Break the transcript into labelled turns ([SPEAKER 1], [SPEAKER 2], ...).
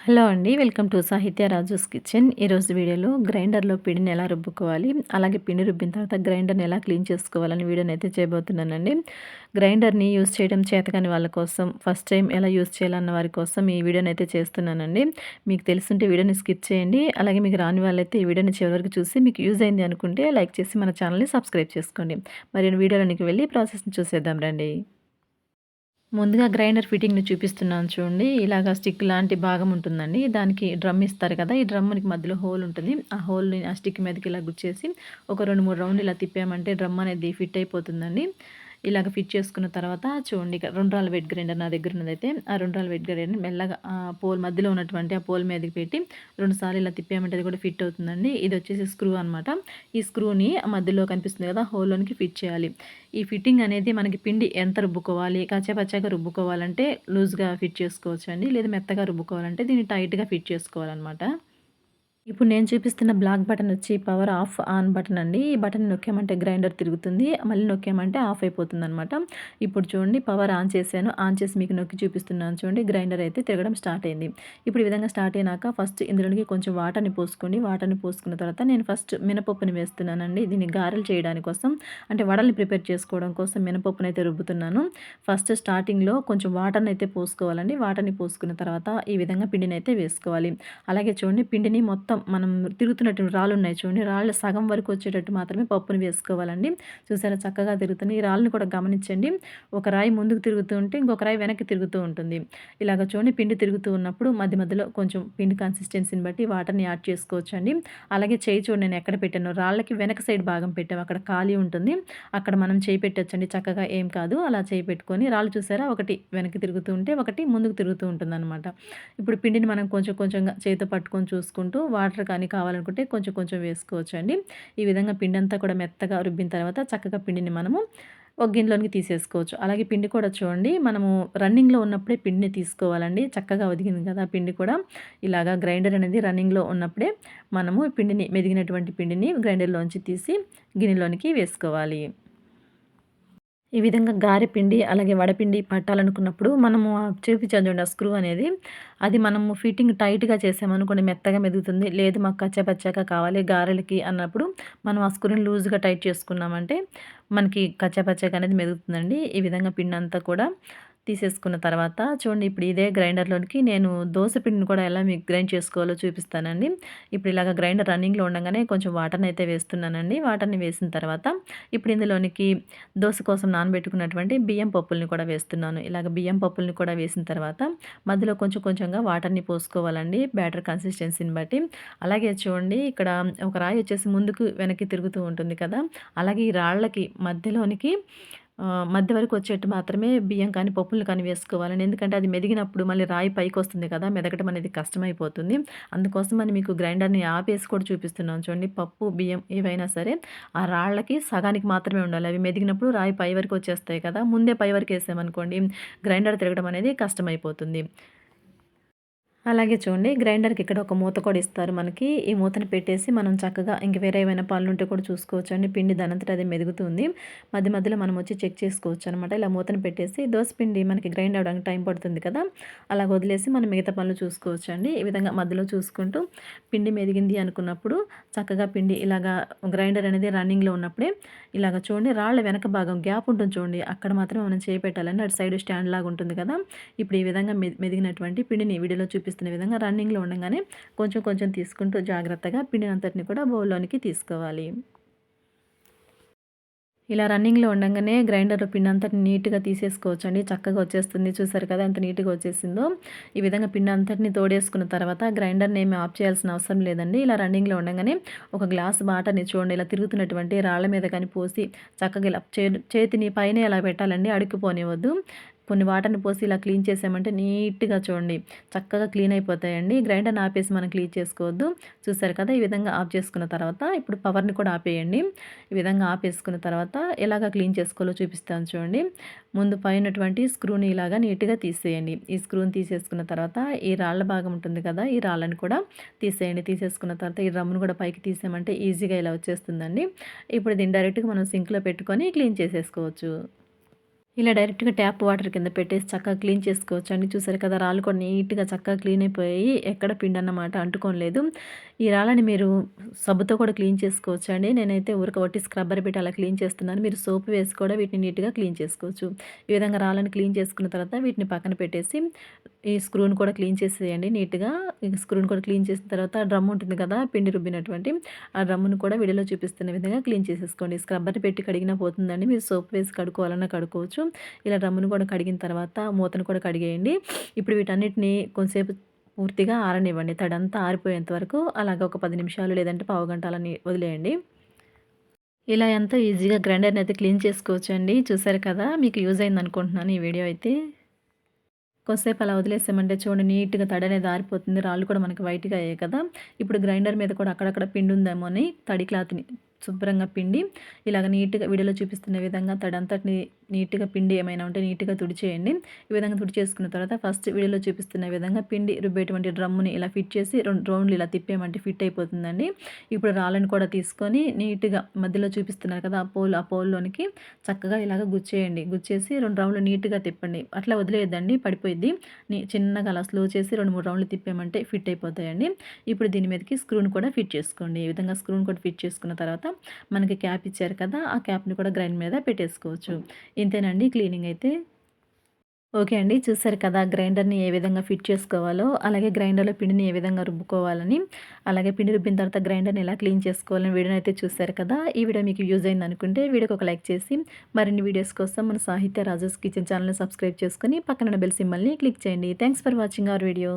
[SPEAKER 1] Hello అండి. Welcome to సాహిత్య Raju's kitchen. ఈరోజు వీడియోలో గ్రైండర్‌లో పిండిని ఎలా రుబ్బుకోవాలి, అలాగే పిండి రుబ్బిన తర్వాత గ్రైండర్‌ని ఎలా క్లీన్ చేసుకోవాలని వీడియోనైతే చేయబోతున్నానండి. గ్రైండర్‌ని యూజ్ చేయడం చేతకాని వాళ్ళ కోసం, ఫస్ట్ టైం ఎలా యూజ్ చేయాలన్న వారి కోసం ఈ వీడియోనైతే చేస్తున్నానండి. మీకు తెలిసుంటే వీడియోని స్కిప్ చేయండి. అలాగే మీకు రాని వాళ్ళైతే ఈ వీడియోని చివరి వరకు చూసి మీకు యూజ్ అయింది అనుకుంటే లైక్ చేసి మన ఛానల్‌ని సబ్స్క్రైబ్ చేసుకోండి. మరి వీడియోలోనికి వెళ్ళి ప్రాసెస్‌ని చూసేద్దాం రండి. ముందుగా గ్రైండర్ ఫిట్టింగ్‌ని చూపిస్తున్నాను చూడండి. ఇలాగ స్టిక్ లాంటి భాగం ఉంటుందండి. దానికి డ్రమ్ ఇస్తారు కదా! ఈ డ్రమ్‌కి మధ్యలో హోల్ ఉంటుంది. ఆ హోల్‌ని ఆ స్టిక్ మీదకి ఇలా గుచ్చేసి ఒక 2, 3 రౌండ్‌లు ఇలా తిప్పామంటే డ్రమ్ అనేది ఫిట్ అయిపోతుందండి. ఇలాగ ఫిట్ చేసుకున్న తర్వాత చూడండి, ఇక్కడ 2 రాళ్ళ వెట్ గ్రైండర్ నా దగ్గర ఉన్నదైతే ఆ 2 రాళ్ళ వెట్ గ్రైండర్‌ని మెల్లగా పోల్ మధ్యలో ఉన్నటువంటి ఆ పోల్ మీదకి పెట్టి 2 సార్లు ఇలా తిప్పామంటే అది కూడా ఫిట్ అవుతుందండి. ఇది వచ్చేసి స్క్రూ అనమాట. ఈ స్క్రూని మధ్యలో కనిపిస్తుంది కదా! హోల్‌లోనికి ఫిట్ చేయాలి. ఈ ఫిట్టింగ్ అనేది మనకి పిండి ఎంత రుబ్బుకోవాలి, కచ్చాపచ్చాగా రుబ్బుకోవాలంటే లూజ్‌గా ఫిట్ చేసుకోవచ్చండి. లేదా మెత్తగా రుబ్బుకోవాలంటే దీన్ని టైట్‌గా ఫిట్ చేసుకోవాలనమాట. ఇప్పుడు నేను చూపిస్తున్న బ్లాక్ బటన్ వచ్చి పవర్ ఆఫ్, ఆన్ బటన్ అండి. ఈ బటన్ నొక్కామంటే గ్రైండర్ తిరుగుతుంది. మళ్ళీ నొక్కామంటే ఆఫ్ అయిపోతుందనమాట. ఇప్పుడు చూడండి, పవర్ ఆన్ చేశాను. ఆన్ చేసి మీకు నొక్కి చూపిస్తున్నాను చూడండి. గ్రైండర్ అయితే తిరగడం స్టార్ట్ అయింది. ఇప్పుడు ఈ విధంగా స్టార్ట్ అయినాక ఫస్ట్ ఇందులోనికి కొంచెం వాటర్‌ని పోసుకోండి. వాటర్‌ని పోసుకున్న తర్వాత నేను ఫస్ట్ మినపప్పుని వేస్తున్నానండి. దీన్ని గారెలు చేయడానికి కోసం, అంటే వడల్ని ప్రిపేర్ చేసుకోవడం కోసం మినపప్పునైతే రుబ్బుతున్నాను. ఫస్ట్ స్టార్టింగ్‌లో కొంచెం వాటర్‌ని అయితే పోసుకోవాలండి. వాటర్‌ని పోసుకున్న తర్వాత ఈ విధంగా పిండినైతే వేసుకోవాలి. అలాగే చూడండి, పిండిని మొత్తం మనం తిరుగుతున్నటువంటి రాళ్ళున్నాయి చూడండి, రాళ్ళు సగం వరకు వచ్చేటట్టు మాత్రమే పప్పుని వేసుకోవాలండి. చూసారా చక్కగా తిరుగుతున్నాయి. ఈ రాళ్ళని కూడా గమనించండి. ఒక రాయి ముందుకు తిరుగుతూ ఉంటే ఇంకొక రాయి వెనక్కి తిరుగుతూ ఉంటుంది. ఇలాగ చూడండి, పిండి తిరుగుతూ ఉన్నప్పుడు మధ్య మధ్యలో కొంచెం పిండి కన్సిస్టెన్సీని బట్టి వాటర్‌ని యాడ్ చేసుకోవచ్చండి. అలాగే చేయి చూడండి, నేను ఎక్కడ పెట్టానో, రాళ్ళకి వెనక సైడ్ భాగం పెట్టాము. అక్కడ ఖాళీ ఉంటుంది. అక్కడ మనం చేయి పెట్టొచ్చండి. చక్కగా ఏం కాదు. అలా చేయి పెట్టుకొని రాళ్ళు చూసారా, ఒకటి వెనక్కి తిరుగుతూ ఉంటే ఒకటి ముందుకు తిరుగుతూ ఉంటుందన్నమాట. ఇప్పుడు పిండిని మనం కొంచెం కొంచెంగా చేతితో పట్టుకొని చూసుకుంటూ వాటర్ కానీ కావాలనుకుంటే కొంచెం కొంచెం వేసుకోవచ్చండి. ఈ విధంగా పిండంతా కూడా మెత్తగా రుబ్బిన తర్వాత చక్కగా పిండిని మనము ఒక గిన్నెలోనికి తీసేసుకోవచ్చు. అలాగే పిండి కూడా చూడండి, మనము రన్నింగ్‌లో ఉన్నప్పుడే పిండిని తీసుకోవాలండి. చక్కగా ఒదిగింది కదా పిండి కూడా. ఇలాగా గ్రైండర్ అనేది రన్నింగ్‌లో ఉన్నప్పుడే మనము పిండిని, మెదిగినటువంటి పిండిని గ్రైండర్‌లోంచి తీసి గిన్నెలోనికి వేసుకోవాలి. ఈ విధంగా గారె పిండి, అలాగే వడపిండి పట్టాలనుకున్నప్పుడు మనము చూపించాను చూడండి ఆ స్క్రూ అనేది, అది మనము ఫిట్టింగ్ టైట్‌గా చేసామనుకోండి మెత్తగా మెదుగుతుంది. లేదు మాకు కచ్చాపచ్చాగా కావాలి గారెలకి అన్నప్పుడు మనం ఆ స్క్రూని లూజ్‌గా టైట్ చేసుకున్నామంటే మనకి కచ్చాపచ్చాగా అనేది మెదుగుతుందండి. ఈ విధంగా పిండంతా కూడా తీసేసుకున్న తర్వాత చూడండి, ఇప్పుడు ఇదే గ్రైండర్‌లోనికి నేను దోస పిండిని కూడా ఎలా మీకు గ్రైండ్ చేసుకోవాలో చూపిస్తానండి. ఇప్పుడు ఇలాగ గ్రైండర్ రన్నింగ్‌లో ఉండంగానే కొంచెం వాటర్‌ని అయితే వేస్తున్నానండి. వాటర్‌ని వేసిన తర్వాత ఇప్పుడు ఇందులోనికి దోస కోసం నానబెట్టుకున్నటువంటి బియ్యం పప్పుల్ని కూడా వేస్తున్నాను. ఇలాగ బియ్యం పప్పుల్ని కూడా వేసిన తర్వాత మధ్యలో కొంచెం కొంచెంగా వాటర్‌ని పోసుకోవాలండి బ్యాటర్ కన్సిస్టెన్సీని బట్టి. అలాగే చూడండి, ఇక్కడ ఒక రాయి వచ్చేసి ముందుకు వెనక్కి తిరుగుతూ ఉంటుంది కదా! అలాగే ఈ రాళ్ళకి మధ్యలోనికి మధ్య వరకు వచ్చేట్టు మాత్రమే బియ్యం కానీ, పప్పులు కానీ వేసుకోవాలండి. ఎందుకంటే అది మెదిగినప్పుడు మళ్ళీ రాయి పైకొస్తుంది కదా! మెదగటం అనేది కష్టమైపోతుంది. అందుకోసమని మీకు గ్రైండర్‌ని ఆపేసి కూడా చూపిస్తున్నాను చూడండి. పప్పు, బియ్యం ఏవైనా సరే ఆ రాళ్ళకి సగానికి మాత్రమే ఉండాలి. అవి మెదిగినప్పుడు రాయి పై వరకు వచ్చేస్తాయి కదా! ముందే పై వరకు ఏసామనుకోండి గ్రైండర్ తిరగడం అనేది కష్టమైపోతుంది. అలాగే చూడండి, గ్రైండర్‌కి ఇక్కడ ఒక మూత కూడా ఇస్తారు మనకి. ఈ మూతను పెట్టేసి మనం చక్కగా ఇంక వేరే ఏమైనా పనులుంటే కూడా చూసుకోవచ్చండి. పిండి దానంతట అదే మెదుగుతుంది. మధ్య మధ్యలో మనం వచ్చి చెక్ చేసుకోవచ్చనమాట. ఇలా మూతను పెట్టేసి దోస పిండి మనకి గ్రైండ్ అవ్వడానికి టైం పడుతుంది కదా! అలాగ వదిలేసి మనం మిగతా పనులు చూసుకోవచ్చండి. ఈ విధంగా మధ్యలో చూసుకుంటూ పిండి మెదిగింది అనుకున్నప్పుడు చక్కగా పిండి ఇలాగా గ్రైండర్ అనేది రన్నింగ్‌లో ఉన్నప్పుడే ఇలాగ చూడండి, రాళ్ళ వెనక భాగం గ్యాప్ ఉంటుంది చూడండి, అక్కడ మాత్రమే మనం చేయి పెట్టాలండి. అటు సైడ్ స్టాండ్ లాగా ఉంటుంది కదా! ఇప్పుడు ఈ విధంగా మెదిగినటువంటి పిండిని వీడియోలో చూపిస్తున్న విధంగా రన్నింగ్‌లో ఉండంగానే కొంచెం కొంచెం తీసుకుంటూ జాగ్రత్తగా పిండినంతటిని కూడా బౌల్‌లోనికి తీసుకోవాలి. ఇలా రన్నింగ్‌లో ఉండంగానే గ్రైండర్‌లో పిండంతటిని నీట్‌గా తీసేసుకోవచ్చండి. చక్కగా వచ్చేస్తుంది. చూసారు కదా ఎంత నీట్‌గా వచ్చేసిందో. ఈ విధంగా పిండంతటిని తోడేసుకున్న తర్వాత గ్రైండర్‌ని ఏమి ఆఫ్ చేయాల్సిన అవసరం లేదండి. ఇలా రన్నింగ్‌లో ఉండంగానే ఒక గ్లాస్ వాటర్‌ని చూడండి ఇలా తిరుగుతున్నటువంటి రాళ్ళ మీద కానీ పోసి చక్కగా ఇలా చేతిని పైనే అలా పెట్టాలండి. అడుక్కుపోనివ్వద్దు. కొన్ని వాటర్‌ని పోసి ఇలా క్లీన్ చేసామంటే నీట్‌గా చూడండి చక్కగా క్లీన్ అయిపోతాయండి. గ్రైండర్‌ని ఆపేసి మనం క్లీన్ చేసుకోవద్దు. చూసారు కదా! ఈ విధంగా ఆఫ్ చేసుకున్న తర్వాత ఇప్పుడు పవర్‌ని కూడా ఆపేయండి. ఈ విధంగా ఆపేసుకున్న తర్వాత ఎలాగ క్లీన్ చేసుకోవాలో చూపిస్తాను చూడండి. ముందు పైనటువంటి స్క్రూని ఇలాగా నీట్‌గా తీసేయండి. ఈ స్క్రూని తీసేసుకున్న తర్వాత ఈ రాళ్ళ భాగం ఉంటుంది కదా! ఈ రాళ్ళని కూడా తీసేయండి. తీసేసుకున్న తర్వాత ఈ డ్రమ్‌ను కూడా పైకి తీసామంటే ఈజీగా ఇలా వచ్చేస్తుందండి. ఇప్పుడు దీన్ని డైరెక్ట్‌గా మనం సింక్‌లో పెట్టుకొని క్లీన్ చేసేసుకోవచ్చు. ఇలా డైరెక్ట్‌గా ట్యాప్ వాటర్ కింద పెట్టేసి చక్కగా క్లీన్ చేసుకోవచ్చండి. చూసారు కదా! రాళ్ళు కూడా నీట్‌గా చక్కగా క్లీన్ అయిపోయాయి. ఎక్కడ పిండన్నమాట అంటుకోలేదు. ఈ రాళ్ళని మీరు సబ్బుతో కూడా క్లీన్ చేసుకోవచ్చండి. నేనైతే ఊరక వట్టి స్క్రబ్బర్ పెట్టి అలా క్లీన్ చేస్తున్నాను. మీరు సోప్ వేసి కూడా వీటిని నీట్‌గా క్లీన్ చేసుకోవచ్చు. ఈ విధంగా రాళ్ళని క్లీన్ చేసుకున్న తర్వాత వీటిని పక్కన పెట్టేసి ఈ స్క్రూని కూడా క్లీన్ చేసేయండి నీట్‌గా. ఈ స్క్రూని కూడా క్లీన్ చేసిన తర్వాత డ్రమ్ ఉంటుంది కదా! పిండి రుబ్బినటువంటి ఆ డ్రమ్మును కూడా వీడియోలో చూపిస్తున్న విధంగా క్లీన్ చేసేసుకోండి. స్క్రబ్బర్ పెట్టి కడిగినా పోతుందండి. మీరు సోప్ వేసి కడుక్కోవాలన్నా కడుక్కోవచ్చు. ఇలా డ్రమ్మును కూడా కడిగిన తర్వాత మూతను కూడా కడిగేయండి. ఇప్పుడు వీటన్నిటిని కొంసేపు పూర్తిగా ఆరనివ్వండి. తడంతా ఆరిపోయేంత వరకు అలాగ ఒక 10 నిమిషాలు లేదంటే పావుగంట అలా వదిలేయండి. ఇలా ఎంతో ఈజీగా గ్రైండర్‌నయితే క్లీన్ చేసుకోవచ్చండి. చూసారు కదా! మీకు యూజ్ అయిందనుకుంటున్నాను ఈ వీడియో అయితే. కొద్దిసేపు అలా వదిలేసామంటే చూడండి నీట్‌గా తడనేది ఆరిపోతుంది. రాళ్ళు కూడా మనకి వైట్‌గా అయ్యాయి కదా! ఇప్పుడు గ్రైండర్ మీద కూడా అక్కడక్కడ పిండుందేమో అని తడి క్లాత్‌ని శుభ్రంగా పిండి ఇలాగ నీట్‌గా వీడియోలో చూపిస్తున్న విధంగా తడంతటిని నీట్‌గా పిండి ఏమైనా ఉంటే నీట్‌గా తుడిచేయండి. ఈ విధంగా తుడిచేసుకున్న తర్వాత ఫస్ట్ వీడియోలో చూపిస్తున్న విధంగా పిండి రుబ్బేటువంటి డ్రమ్ముని ఇలా ఫిట్ చేసి 2 రౌండ్‌లు ఇలా తిప్పేయమంటే ఫిట్ అయిపోతుందండి. ఇప్పుడు రాళ్ళని కూడా తీసుకొని నీట్‌గా మధ్యలో చూపిస్తున్నారు కదా! ఆ పోల్‌లోనికి చక్కగా ఇలాగ గుచ్చేయండి. గుచ్చేసి 2 రౌండ్‌లు నీట్‌గా తిప్పండి. అట్లా వదిలేయద్దండి పడిపోయిద్ది. చిన్నగా అలా స్లో చేసి 2, 3 రౌండ్‌లు తిప్పామంటే ఫిట్ అయిపోతాయండి. ఇప్పుడు దీని మీదకి స్క్రూని కూడా ఫిట్ చేసుకోండి. ఈ విధంగా స్క్రూని కూడా ఫిట్ చేసుకున్న తర్వాత మనకి క్యాప్ ఇచ్చారు కదా! ఆ క్యాప్‌ని కూడా గ్రైండ్ మీద పెట్టేసుకోవచ్చు. ఇంతేనండి క్లీనింగ్ అయితే. ఓకే అండి. చూసారు కదా! గ్రైండర్‌ని ఏ విధంగా ఫిట్ చేసుకోవాలో, అలాగే గ్రైండర్‌లో పిండిని ఏ విధంగా రుబ్బుకోవాలని, అలాగే పిండి రుబ్బిన తర్వాత గ్రైండర్‌ని ఎలా క్లీన్ చేసుకోవాలని వీడియోనైతే చూసారు కదా! ఈ వీడియో మీకు యూజ్ అయిందనుకుంటే వీడియోకి ఒక లైక్ చేసి, మరిన్ని వీడియోస్ కోసం మన సాహిత్య రాజస్ కిచెన్ ఛానెల్‌ని సబ్స్క్రైబ్ చేసుకొని, పక్కనున్న బెల్ సింబల్‌ని క్లిక్ చేయండి. Thanks for watching our video.